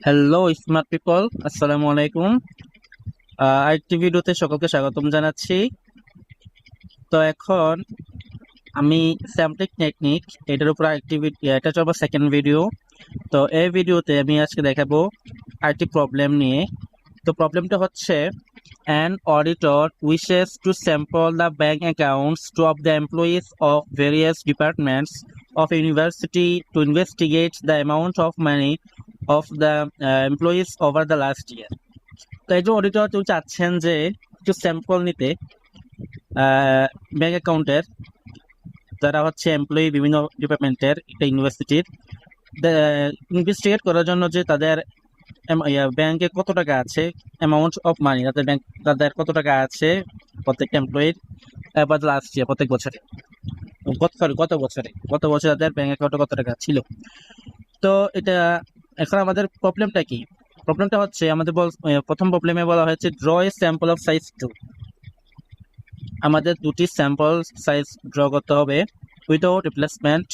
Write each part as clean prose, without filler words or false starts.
Hello smart people, আসসালামু আলাইকুম। আরেকটি ভিডিওতে সকলকে স্বাগতম জানাচ্ছি। তো এখন আমি স্যাম্পলিং টেকনিক এটার উপর আরেকটি এটা হচ্ছে আমার সেকেন্ড ভিডিও। তো এই ভিডিওতে আমি আজকে দেখাবো আরেকটি প্রবলেম নিয়ে। তো প্রবলেমটা হচ্ছে an auditor wishes to sample the bank accounts of the employees of various departments of university to investigate the amount of money of the employees over the last year. তো একজন অডিটর তিনি চাচ্ছেন যে একটু স্যাম্পল নিতে bank অ্যাকাউন্টের যারা হচ্ছে এমপ্লয়ি বিভিন্ন ডিপার্টমেন্টের একটা ইউনিভার্সিটির ইনভেস্টিগেট করার জন্য যে তাদের ব্যাংকে কত টাকা আছে, অ্যামাউন্ট অফ মানি তাদের কত টাকা আছে প্রত্যেকটা এমপ্লয়ির এবার লাস্ট ইয়ার প্রত্যেক বছরে গত বছরে তাদের ব্যাংক অ্যাকাউন্টে কত টাকা ছিল। তো এটা এখন আমাদের প্রবলেমটা কি? প্রবলেমটা হচ্ছে আমাদের প্রথম প্রবলেমে বলা হয়েছে draw A sample of size 2। আমাদের দুটি স্যাম্পল সাইজ ড্র করতে হবে উইদাউট রিপ্লেসমেন্ট।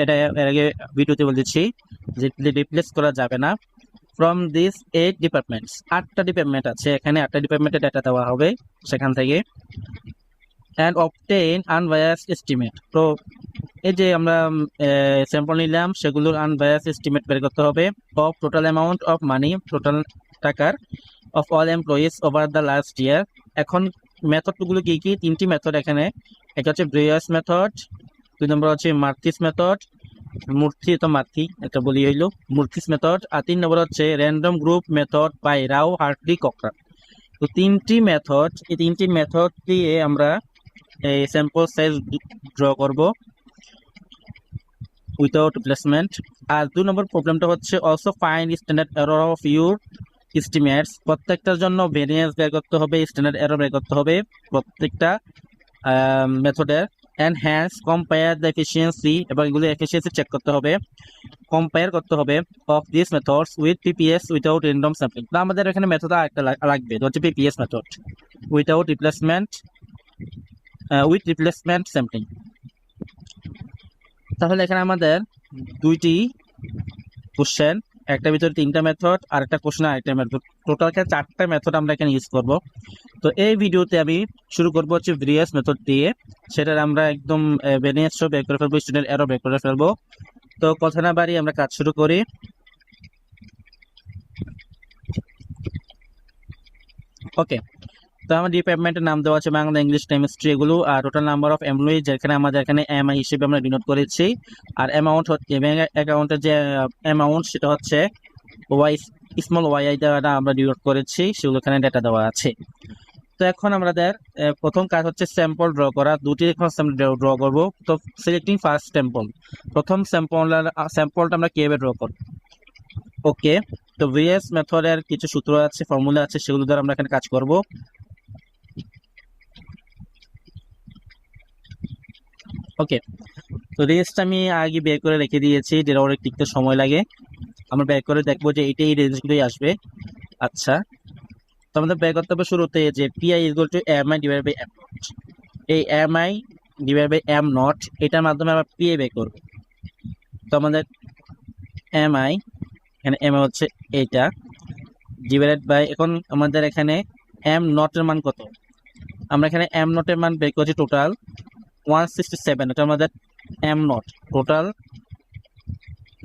এটা এর আগে ভিডিওতে বলেছি যে রিপ্লেস করা যাবে না। ফ্রম দিস 8 ডিপার্টমেন্টস, 8টা ডিপার্টমেন্ট আছে এখানে, 8টা ডিপার্টমেন্টের ডাটা দেওয়া হবে সেখান থেকে। And obtain unbiased estimate. তো এই যে আমরা স্যাম্পল নিলাম সেগুলোর আনবায়াসড এস্টিমেট বের করতে হবে of total amount of money, total টাকার of all employees over the last year. এখন মেথডগুলো কি কি? তিনটি মেথড এখানে। একটা হচ্ছে ব্রেয়ার্স মেথড, 2 নম্বর হচ্ছে মার্থিস মেথড, একটা বলি হইলো মুরথিস মেথড, আর 3 নম্বর হচ্ছে random group method by Rao Hartley Cochran. তো এই তিনটি মেথড দিয়ে আমরা এই স্যাম্পল সাইজ ড্র করব উইথাউট রিপ্লেসমেন্ট। আর 2 নম্বর প্রবলেমটা হচ্ছে also find standard error of your estimates. প্রত্যেকটার জন্য ভেরিয়েন্স বের করতে হবে, স্ট্যান্ডার্ড এরর বের করতে হবে প্রত্যেকটা মেথডের। And hence compare the efficiency, এবং এগুলো এফিসিয়েন্সি চেক করতে হবে, কম্পেয়ার করতে হবে of this methods with PPS without random sampling. তো আমাদের এখানে মেথড একটা লাগবে, তো হচ্ছে PPS method, without replacement with replacement sampling. তাহলে এখানে আমাদের দুইটি কোশ্চেন, একটা ভিতরে 3টা মেথড আর একটা কোশ্চেন আরেকটা মেথড, টোটাল 4টা মেথড আমরা এখানে ইউজ করব। তো এই ভিডিওতে আমি শুরু করব হচ্ছে ভেরিয়াস মেথড দিয়ে। সেটার আমরা একদম ভেরিয়াস বের করে ফেলবো, স্টুডেন্ট এরর বের করে ফেলবো। তো কথা না বাড়ি আমরা কাজ শুরু করি। ওকে, তো আমার ডিপার্টমেন্টের নাম দেওয়া আছে বাংলা, ইংলিশ, কেমিস্ট্রি এগুলো। আর টোটাল নাম্বার অফ এমপ্লয়ি যেখানে আমাদের এখানে এমআই হিসেবে আমরা ডিনোট করেছি। আর অ্যামাউন্ট হচ্ছে ব্যাংক অ্যাকাউন্টের যে অ্যামাউন্ট সেটা হচ্ছে ওয়াই, স্মল ওয়াই দ্বারা আমরা ডিনোট করেছি, সেগুলো এখানে ডেটা দেওয়া আছে। তো এখন আমাদের প্রথম কাজ হচ্ছে স্যাম্পল ড্র করা। দুটি এখন ড্র করব। তো সিলেক্টিং ফার্স্ট স্যাম্পল, প্রথম স্যাম্পলটা আমরা কিভাবে ড্র করব? ওকে, তো ভিএস মেথডের কিছু সূত্র আছে, ফর্মুলা আছে, সেগুলো দ্বারা আমরা এখানে কাজ করব। ওকে, তো রেঞ্জটা আমি আগে বের করে রেখে দিয়েছি, যেটা অনেক টিকতে সময় লাগে। আমরা বের করে দেখবো যে এই রেঞ্জগুলোই আসবে। আচ্ছা, তো আমাদের বের করতে হবে শুরুতে যে P I equal to M I divide by M naught. এই M I divide by M naught এটার মাধ্যমে আমরা পিএ বের করবো। তো আমাদের এম আই, এখানে এম আই হচ্ছে এইটা, ডিভাইডেড বাই, এখন আমাদের এখানে এম নটের মান কত? আমরা এখানে এম নটের মান বের করছি টোটাল 167। এটা আমাদের M naught, total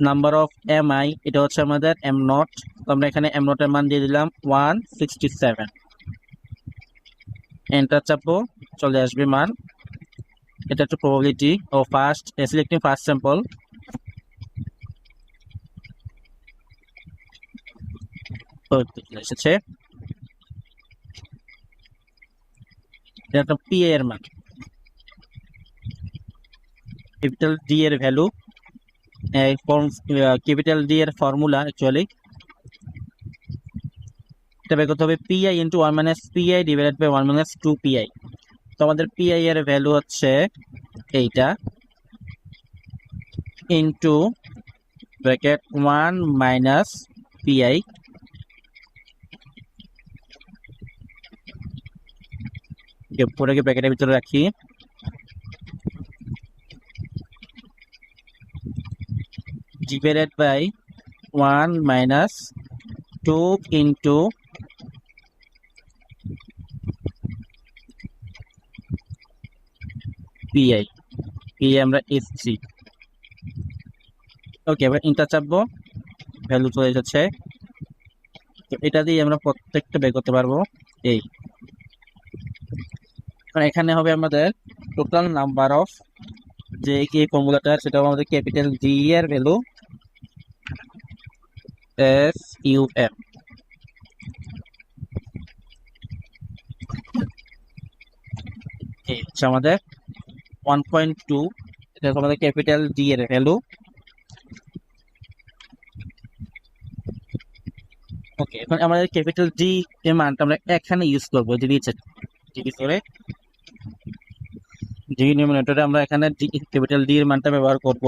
number of M I, এটা হচ্ছে আমাদের এম নট। তো আমরা এখানে এম নটের মান দিয়ে দিলাম 167। এন্টার চাপবো, চলে আসবে মান। এটা হচ্ছে probability of selecting first sample. এসেছে, এটা পিএ এর মান, ক্যাপিটাল ডি এর ভ্যালু, ক্যাপিটাল ডি এর ফর্মুলা অ্যাকচুয়ালি এটা বের করতে হবে PI into 1 minus PI divided by 1 minus 2 PI. তো আমাদের পিআই এর ভ্যালু হচ্ছে এইটা, ইন্টু ব্র্যাকেট 1 মাইনাস পিআই, পুরোকে ব্র্যাকেটের ভিতরে রাখি, divided by 1 minus 2 into PI আমরা SG। ওকে, এবার ইন্টার চাপবো, ভ্যালু চলে এসেছে। তো এটা দিয়ে আমরা প্রত্যেকটা বের করতে পারবো। এই এখানে হবে আমাদের টোটাল নাম্বার অফ যে এই ফর্মুলাটা, সেটা আমাদের ক্যাপিটাল ডি এর ভ্যালু SUM। এই হচ্ছে আমাদের 1.2, এটা হচ্ছে আমাদের ক্যাপিটাল ডি এর ভ্যালু। ওকে, এখন আমাদের ক্যাপিটাল ডি এর মানটা আমরা এখানে ইউজ করবো, যে নিচে করে ডিনোমিনেটরে আমরা এখানে ক্যাপিটাল ডি এর মানটা ব্যবহার করব।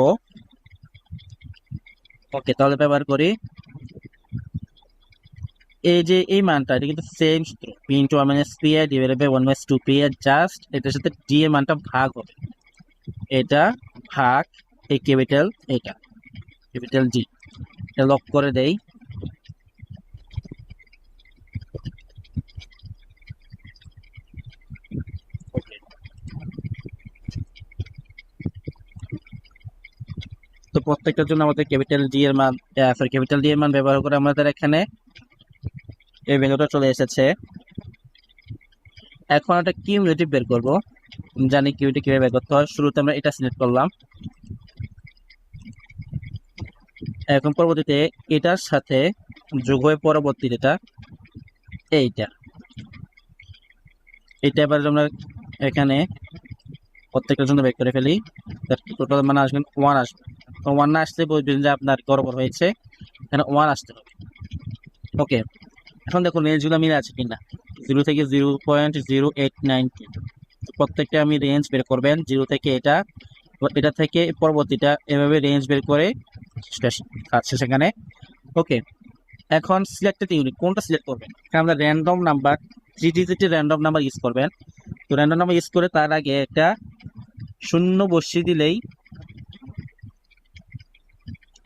ওকে, তাহলে ব্যবহার করি। এই যে এই মানটা, এটা কিন্তু সেম সূত্র, P into 1 minus P I divided by 1 minus 2 P I, just এটার সাথে ডি এর মানটা ভাগ হবে, এটা ভাগ এই ক্যাপিটাল, এটা ক্যাপিটাল ডি, এটা লক করে দেই। তো প্রত্যেকটার জন্য আমাদের ক্যাপিটাল ডি এর মান, ক্যাপিটাল ডি এর মান ব্যবহার করে আমাদের এখানে এই ভ্যালুটা চলে এসেছে। এখন একটা কিউমুলেটিভ বের করব, জানি কিউটি কিভাবে বের করতে হয়। শুরুতে আমরা এটা সিলেক্ট করলাম, এখন পরবর্তীতে এটার সাথে যোগ হয়ে পরবর্তী যেটা এইটা, এটা এবার আমরা এখানে প্রত্যেকটার জন্য বের করে ফেলি। টোটাল মানে আসবেন 1 আসবে। তো 1 না আসলে বুঝবেন যে আপনার গড়বড় হয়েছে, এখানে 1 আসতে হবে। ওকে, এখন দেখুন রেঞ্জগুলো মিলে আছে কিনা। 0 থেকে 0.0892, প্রত্যেকটা আমি রেঞ্জ বের করবেন, 0 থেকে এটা, এটা থেকে পরবর্তীটা, এভাবে রেঞ্জ বের করে আছে সেখানে। ওকে, এখন সিলেক্টেড ইউনিট কোনটা সিলেক্ট করবেন, এখানে আমরা র্যান্ডম নাম্বার, 3 ডিজিটের র্যান্ডম নাম্বার ইউজ করবেন। তো র্যান্ডম নাম্বার ইউজ করে তার আগে একটা শূন্য বসিয়ে দিলেই,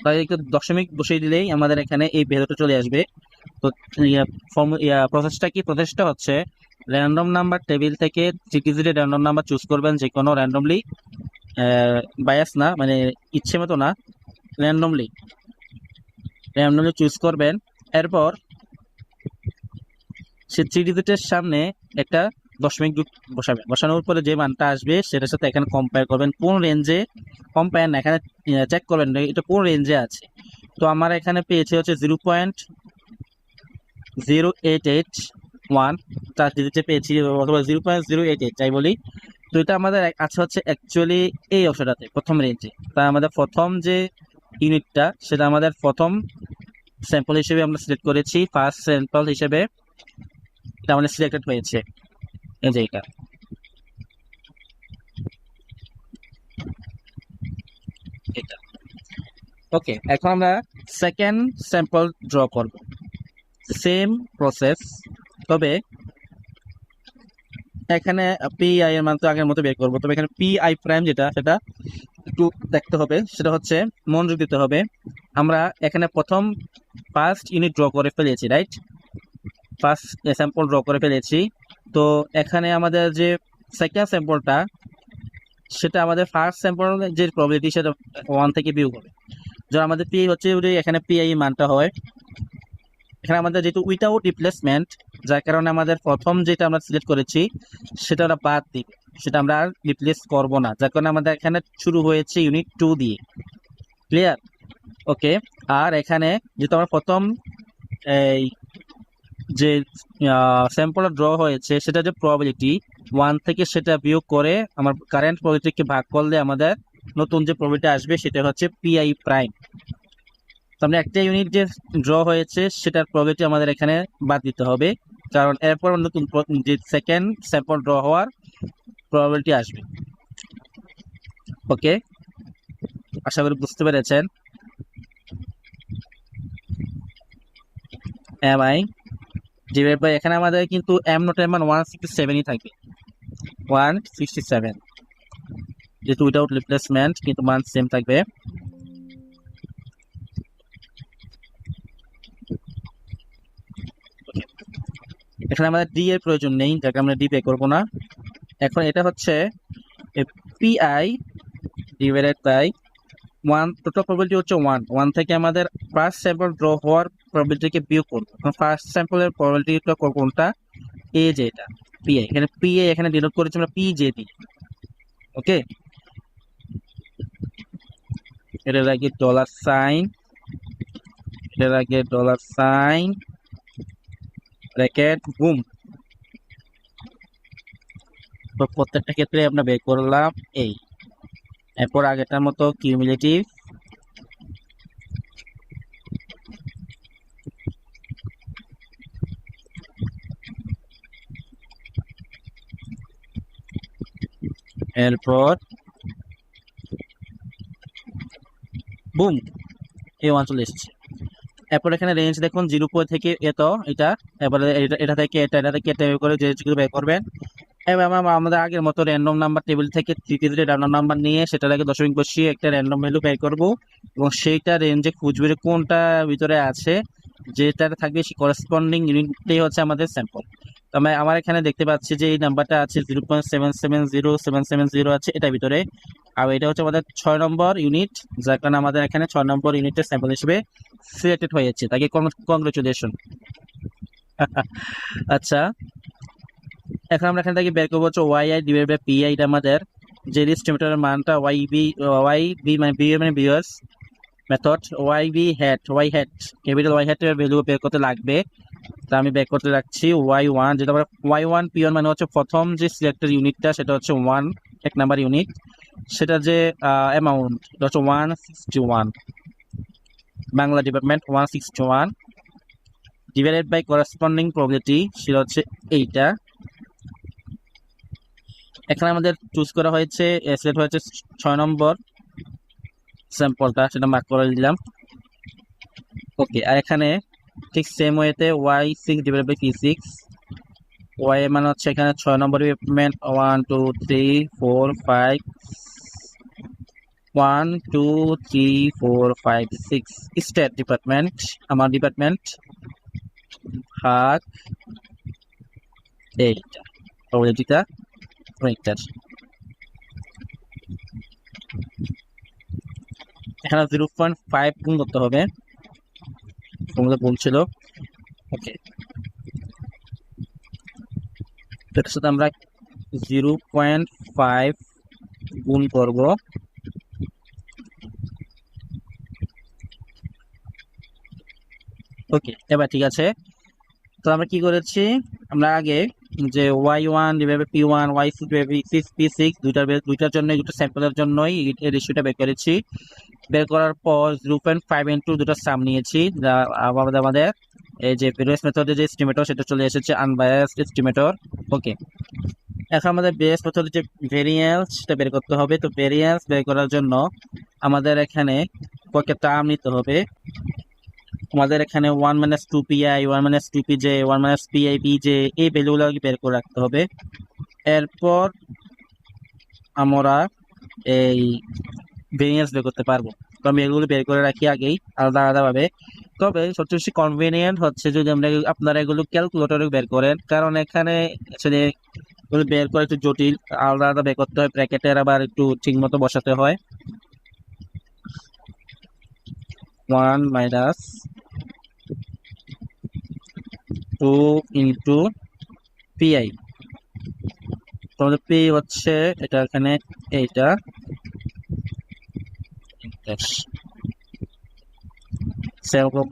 তাই একটু দশমিক বসিয়ে দিলেই আমাদের এখানে এই ভ্যালুটা চলে আসবে। তো প্রসেসটা কি, প্রসেসটা হচ্ছে র্যান্ডম নাম্বার টেবিল থেকে 3 ডিজিটের র্যান্ডম নাম্বার চুজ করবেন, যে কোনো র্যান্ডমলি, বায়াস না, মানে ইচ্ছে মতো না, র্যান্ডমলি চুজ করবেন। এরপর সে 3 ডিজিটের সামনে একটা দশমিক বসাবেন, বসানোর পরে যে মানটা আসবে সেটার সাথে এখানে কম্পেয়ার করবেন, কোন রেঞ্জে, কম্পেয়ার না, এখানে চেক করবেন এটা কোন রেঞ্জে আছে। তো আমার এখানে পেয়েছে হচ্ছে 0.0881, 4 ডিজিটে পেয়েছি, অথবা 0.088 যাই বলি। তো এটা আমাদের আছে হচ্ছে অ্যাকচুয়ালি এই অংশটাতে প্রথম রেঞ্জে। তা আমাদের প্রথম যে ইউনিটটা, সেটা আমাদের প্রথম স্যাম্পল হিসেবে আমরা সিলেক্ট করেছি, ফার্স্ট স্যাম্পল হিসেবে এটা আমাদের সিলেক্টেড হয়েছে, এই যে এটা। ওকে, এখন আমরা সেকেন্ড স্যাম্পল ড্র করব, সেম প্রসেস, তবে এখানে পিআই এর মান তো আগের মতো বের করবো, তবে এখানে পিআই প্রাইম যেটা, সেটা একটু দেখতে হবে, সেটা হচ্ছে মনোযোগ দিতে হবে। আমরা এখানে প্রথম ফার্স্ট ইউনিট ড্র করে ফেলেছি, রাইট, ফার্স্ট স্যাম্পল ড্র করে ফেলেছি। তো এখানে আমাদের যে সেকেন্ড স্যাম্পলটা, সেটা আমাদের ফার্স্ট স্যাম্পল যে প্রবাবিলিটি, সেটা 1 থেকে বিয়োগ হবে। যখন আমাদের পিআই হচ্ছে, এখানে পিআই মানটা হয়, এখানে আমাদের যেহেতু উইথাউট রিপ্লেসমেন্ট, যার কারণে আমাদের প্রথম যেটা আমরা সিলেক্ট করেছি সেটা আমরা বাদ দিব, সেটা আমরা আর রিপ্লেস করব না, যার কারণে আমাদের এখানে শুরু হয়েছে ইউনিট 2 দিয়ে। ক্লিয়ার? ওকে, আর এখানে যেহেতু আমরা প্রথম এই যে স্যাম্পলটা ড্র হয়েছে, সেটা যে প্রবাবিলিটি 1 থেকে, সেটা বিয়োগ করে আমার কারেন্ট প্রবাবিলিটিকে ভাগ করলে আমাদের নতুন যে প্রবাবিলিটি আসবে সেটা হচ্ছে পিআই প্রাইম। আমরা একটা ইউনিট যে ড্র হয়েছে সেটার প্রবাবিলিটি আমাদের এখানে বাদ দিতে হবে, কারণ এরপর নতুন যে সেকেন্ড স্যাম্পল ড্র হওয়ার প্রবাবিলিটি আসবে। ওকে, আশা করি বুঝতে পেরেছেন। এমআই ডিভাইড বাই, এখানে আমাদের কিন্তু এম নোটের মান 167ই থাকবে, 167, যেহেতু উইদাউট রিপ্লেসমেন্ট, কিন্তু মান সেম থাকবে। এখানে আমাদের ডি এর প্রয়োজন নেই, যাকে আমরা ডি বের করবো না। এখন এটা হচ্ছে PI divided by 1, total probability হচ্ছে 1 থেকে আমাদের ফার্স্ট স্যাম্পল ড্র হওয়ার প্রবাবিলিটিকে বিয়োগ করবো। ফার্স্ট স্যাম্পলের প্রবাবিলিটিটা কোনটা, এ যেটা পিআই, এখানে পিআই এখানে ডিনোট করেছি আমরা পি জে দিয়ে। ওকে, এটার আগে ডলার সাইন, এটার আগে ডলার সাইন, ব্র্যাকেট, বুম। তো প্রত্যেকটা ক্ষেত্রে আমরা বের করলাম এই। এরপর আগেটার মতো কিউমুলেটিভ এরপর বুম, এই 1 চলে এসেছে। এরপর এখানে রেঞ্জ দেখুন 0 থেকে এত, এটা এবারে এটা থেকে এটা থেকে এটা করে যে বের করবেন। এবার আমাদের আগের মতো র্যান্ডম নাম্বার টেবিল থেকে তৃতীয় র্যান্ডম নাম্বার নিয়ে সেটার আগে দশমিক বসিয়ে একটা র্যান্ডম ভ্যালু বের করব এবং সেইটা রেঞ্জে খুঁজবে যে কোনটা ভিতরে আছে, যেটা থাকবে সেই করেসপন্ডিং ইউনিটটাই হচ্ছে আমাদের স্যাম্পল। তো আমার এখানে দেখতে পাচ্ছি যে এই নাম্বারটা আছে 0.770770 আছে এটা ভিতরে, আর এটা হচ্ছে আমাদের 6 নম্বর ইউনিট, যার কারণে আমাদের এখানে 6 নম্বর ইউনিটের স্যাম্পল হিসেবে সিলেক্টেড হয়েছে, তাকে কংগ্রেচুলেশন। আচ্ছা, এখন আমরা এখান থেকে বের করবো হচ্ছে Y I divide by P I, এটা আমাদের যে এস্টিমেটরের মানটা ওয়াই বি মানে বি মানে viewers method, Y hat capital Y হ্যাটের ভ্যালু বের করতে লাগবে। তা আমি বের করতে রাখছি y1, যেটা আমরা y1 p1 মানে হচ্ছে প্রথম যে সিলেক্টেড ইউনিটটা সেটা হচ্ছে 1, 1 নাম্বার ইউনিট, সেটা যে অ্যামাউন্ট এটা হচ্ছে 161, Bangla department 161 divided by corresponding probability সেটা হচ্ছে এইটা। এখানে আমাদের চুজ করা হয়েছে, সিলেক্ট হয়েছে 6 নম্বর স্যাম্পলটা, সেটা মার্ক করে দিলাম। ওকে, আর এখানে ঠিক সেম ওয়েতে y6 divided by p6, y এর মানে হচ্ছে এখানে 6 নম্বর ডিপার্টমেন্ট 1 2 3 4 5 1 2 3 4 5 6 স্টেট ডিপার্টমেন্ট, আমার ডিপার্টমেন্ট ভাগ এইটা প্রবাবিলিটিটা ওইটার। এখানে 0.5 গুণ করতে হবে, তোমাদের বলছিল। ওকে, এটার সাথে আমরা 0.5 গুণ করব। ওকে, এবার ঠিক আছে। তো আমরা কি করেছি, আমরা আগে যে y1 divide by p1 y6 divide by p6 দুইটার জন্য, দুটো স্যাম্পলের জন্যই এই রেশিওটা বের করেছি। বের করার পর 0.5 ইনটু দুটো সাম নিয়েছি, যা আমাদের এই যে প্রিভিয়াস মেথডে যে এস্টিমেটর সেটা চলে এসেছে আনবায়াসড এস্টিমেটর। ওকে, এখন আমাদের বেস মেথডে যে ভেরিয়েন্স সেটা বের করতে হবে। তো ভেরিয়েন্স বের করার জন্য আমাদের এখানে কয়েকটা টার্ম নিতে হবে। আমাদের এখানে 1 - 2 PI, 1 - 2 PJ, 1 - PI PJ এই ভ্যালুগুলো বের করে রাখতে হবে। এরপর আমরা এই ভেরিয়েন্স বের করতে পারবো। তো আমি এগুলো বের করে রাখি আগেই আলাদা আলাদাভাবে। তবে সবচেয়ে বেশি কনভিনিয়েন্ট হচ্ছে যদি আপনারা এগুলো ক্যালকুলেটরে বের করেন, কারণ এখানে আসলে এগুলো বের করে একটু জটিল, আলাদা আলাদা বের করতে হয়, ব্র্যাকেটের আবার একটু ঠিক মতো বসাতে হয়। 1 - 2 ইন্টু PI, তোমাদের পি হচ্ছে এটা এখানে এইটা, সেরকম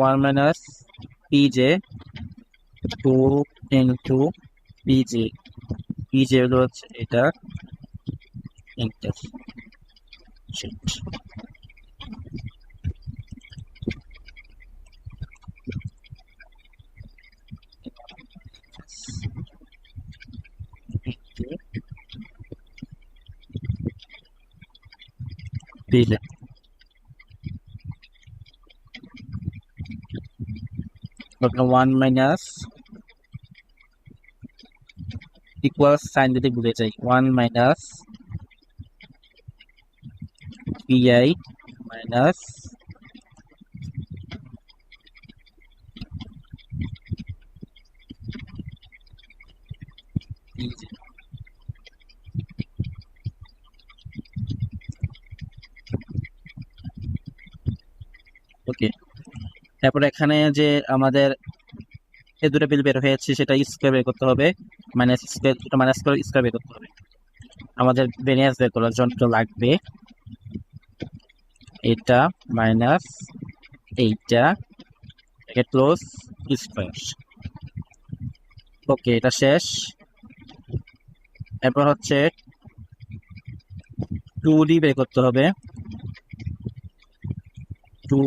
1 - PJ 2 ইন্টু PJ হলো হচ্ছে এটা ইন্টার। PJ 1 ইকুয়াল সাইন যদি ভুলে যাই, 1 - PI মাইনাস ওকে, তারপরে এখানে যে আমাদের এই দুটো বিল বের হয়েছে সেটা স্কোয়ার বের করতে হবে, মাইনাস স্কোয়ার, দুটো মাইনাস করে স্কোয়ার বের করতে হবে। আমাদের ভেরিয়েন্স বের করার জন্য লাগবে এটা মাইনাস এইটা ক্লোজ স্কোয়ার। ওকে, এটা শেষ। এরপর হচ্ছে 2d বের করতে হবে। 2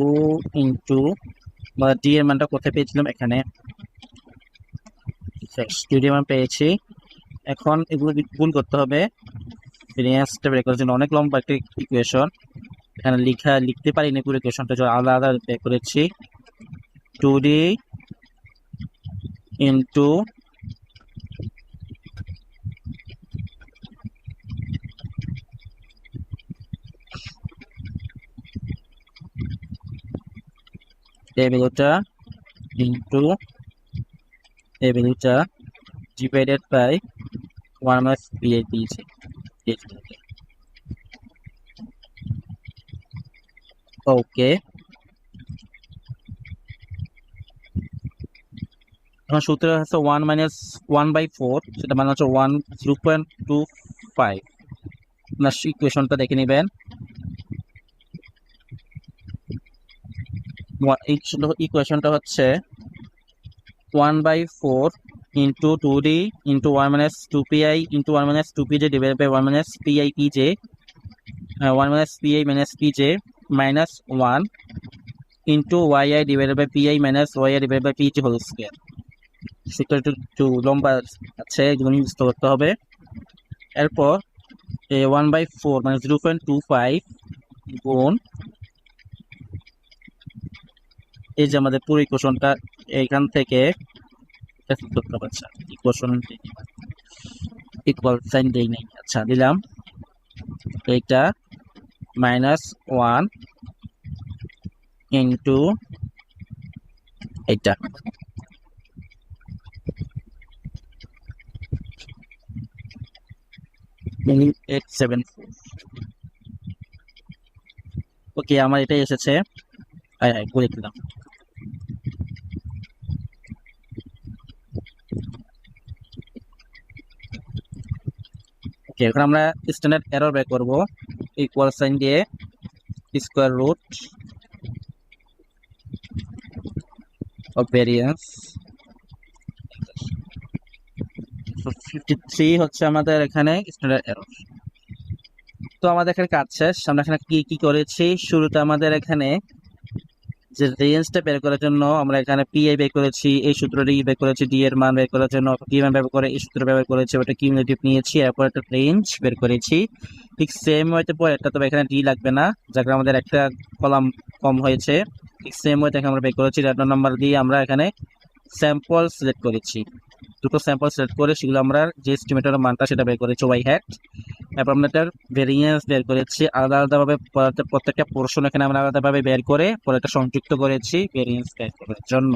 ইন্টু ডি এর মানটা কোথায় পেয়েছিলাম, এখানে। শেষ, 2d মান পেয়েছি। এখন এগুলো গুণ করতে হবে ভেরিয়েন্সটা বের করার জন্য। অনেক লম্বা একটা ইকুয়েশন, এখানে লিখতে পারিনি পুরো ইকুয়েশনটা, আলাদা আলাদা বের করেছি। 2d ইন্টু এই ভ্যালুটা ইন্টু এই ভ্যালুটা ডিভাইডেড বাই 1 মাইনাস বি এর দিয়েছি। ওকে, এখন সূত্র হচ্ছে 1 মাইনাস 1/4, সেটা মানে হচ্ছে 0.25। আপনার ইকুয়েশনটা দেখে নেবেন। ইকুয়েশনটা হচ্ছে 1/4 into 2d into 1 minus 2pi into 1 minus 2pj divided by 1 minus pi pj 1 minus pi minus pj minus 1 into yi divided by pi minus yi divided by pj whole square. সূত্রটা একটু লম্বা আছে, এগুলো ইউজ করতে হবে। এরপর 1/4 মানে 0.25 গুণ এই যে আমাদের পুরো ইকুয়েশনটা এখান থেকে করতে পারছি। ইকুয়েশন ইকুয়াল সাইন দেই নাই, আচ্ছা দিলাম। এইটা মাইনাস 1 ইন্টু এইটা মিনিং 874। ওকে, আমার এটাই এসেছে। বলে দিলাম। ওকে, এখন আমরা স্ট্যান্ডার্ড এরর বের করব ইকুয়াল সাইন দিয়ে স্কয়ার রুট অফ ভেরিয়েন্স 53 হচ্ছে আমাদের এখানে স্ট্যান্ডার্ড এরর। তো আমাদের এখানে কাজ শেষ। আমরা এখানে কি কি করেছি, শুরুতে আমাদের এখানে যে রেঞ্জটা বের করার জন্য আমরা এখানে পিআই বের করেছি, এই সূত্রটি বের করেছি, ডি এর মান বের করার জন্য ডি মান ব্যবহার করে এই সূত্র ব্যবহার করেছি, ওটা কিউমুলেটিভ নিয়েছি, এরপর একটা রেঞ্জ বের করেছি। ঠিক সেম ওয়েতে পর একটা, তবে এখানে ডি লাগবে না, যার কারণে আমাদের একটা কলাম কম হয়েছে। ঠিক সেম ওয়েতে আমরা বের করেছি র্যান্ডম নাম্বার দিয়ে। আমরা এখানে স্যাম্পল সিলেক্ট করেছি, দুটো স্যাম্পল সিলেক্ট করে সেগুলো আমরা যে এস্টিমেটরের মানটা সেটা বের করেছি ওয়াই হ্যাট। এরপর আমরা এটার ভেরিয়েন্স বের করেছি আলাদা আলাদাভাবে, প্রত্যেকটা পোর্শন এখানে আমরা আলাদাভাবে বের করে পরে এটা সংযুক্ত করেছি ভেরিয়েন্স বের করার জন্য।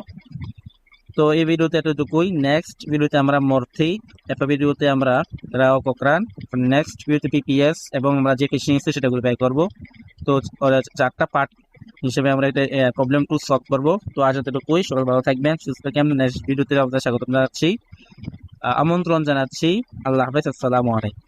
তো এই ভিডিওতে এতটুকুই। নেক্সট ভিডিওতে আমরা মর্থি, এরপর ভিডিওতে আমরা রাও কোকরান, নেক্সট ভিডিওতে পিপিএস এবং আমরা যে কিছু নিয়েছি সেটাগুলো বের করবো। তো 4টা পার্ট হিসেবে আমরা এটা প্রবলেম 2 সলভ করবো। তো আজ এতটুকুই, সবাই ভালো থাকবেন, সুস্থ থাকবেন। আমরা নেক্সট ভিডিওতে আপনাদের স্বাগত জানাচ্ছি, আমন্ত্রণ জানাচ্ছি। আল্লাহ হাফেজ, আসসালামু আলাইকুম।